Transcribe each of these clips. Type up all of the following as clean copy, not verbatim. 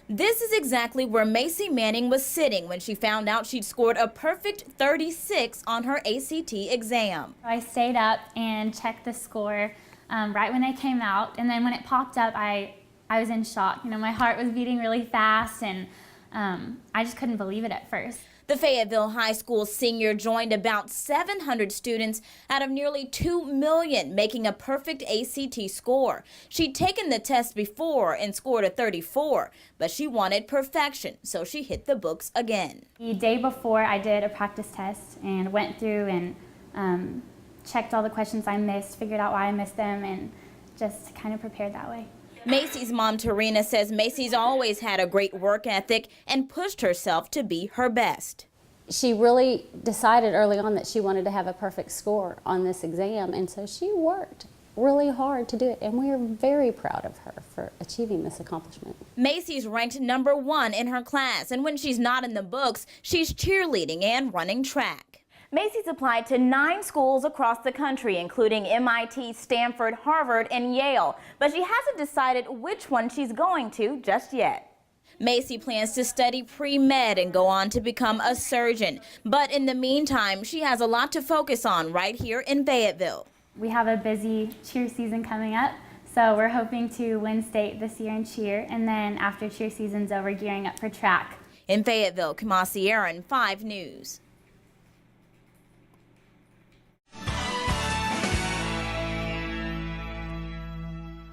This is exactly where Macy Manning was sitting when she found out she'd scored a perfect 36 on her ACT exam. I stayed up and checked the score right when it came out, and then when it popped up, I was in shock. You know, my heart was beating really fast, and I just couldn't believe it at first. The Fayetteville High School senior joined about 700 students out of nearly 2 million, making a perfect ACT score. She'd taken the test before and scored a 34, but she wanted perfection, so she hit the books again. The day before, I did a practice test and went through and checked all the questions I missed, figured out why I missed them, and just kind of prepared that way. Macy's mom, Tarina, says Macy's always had a great work ethic and pushed herself to be her best. She really decided early on that she wanted to have a perfect score on this exam, and so she worked really hard to do it, and we are very proud of her for achieving this accomplishment. Macy's ranked #1 in her class, and when she's not in the books, she's cheerleading and running track. Macy's applied to 9 schools across the country, including MIT, Stanford, Harvard, and Yale, but she hasn't decided which one she's going to just yet. Macy plans to study pre-med and go on to become a surgeon, but in the meantime, she has a lot to focus on right here in Fayetteville. We have a busy cheer season coming up, so we're hoping to win state this year in cheer, and then after cheer season's over, gearing up for track. In Fayetteville, Kamasi Aaron, 5 News.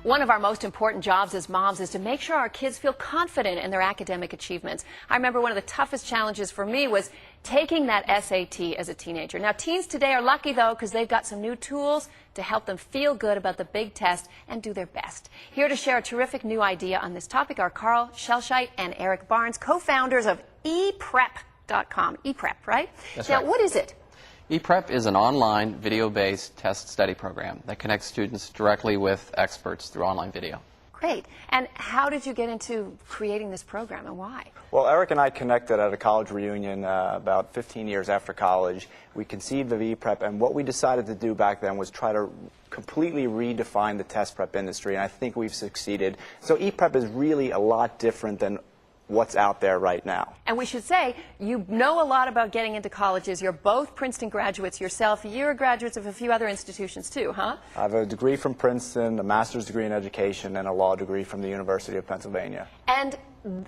One of our most important jobs as moms is to make sure our kids feel confident in their academic achievements. I remember one of the toughest challenges for me was taking that SAT as a teenager. Now, teens today are lucky, though, because they've got some new tools to help them feel good about the big test and do their best. Here to share a terrific new idea on this topic are Carl Schelscheit and Eric Barnes, co-founders of ePrep.com. ePrep, right? That's now, right. what is it? ePrep is an online video-based test study program that connects students directly with experts through online video. Great. And how did you get into creating this program, and why? Well, Eric and I connected at a college reunion about 15 years after college. We conceived of ePrep, and what we decided to do back then was try to completely redefine the test prep industry, and I think we've succeeded. So ePrep is really a lot different than what's out there right now. And we should say, you know a lot about getting into colleges. You're both Princeton graduates yourself. You're graduates of a few other institutions too, huh? I have a degree from Princeton, a master's degree in education, and a law degree from the University of Pennsylvania. And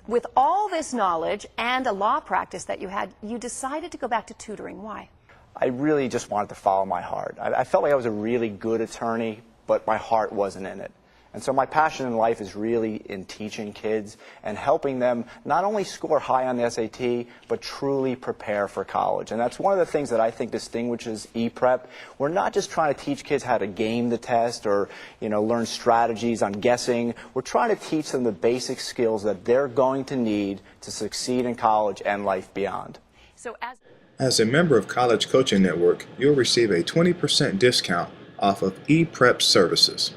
with all this knowledge and a law practice that you had, you decided to go back to tutoring. Why? I really just wanted to follow my heart. I felt like I was a really good attorney, but my heart wasn't in it. And so my passion in life is really in teaching kids and helping them not only score high on the SAT, but truly prepare for college. And that's one of the things that I think distinguishes ePrep. We're not just trying to teach kids how to game the test or, learn strategies on guessing. We're trying to teach them the basic skills that they're going to need to succeed in college and life beyond. So as a member of College Coaching Network, you'll receive a 20% discount off of ePrep services.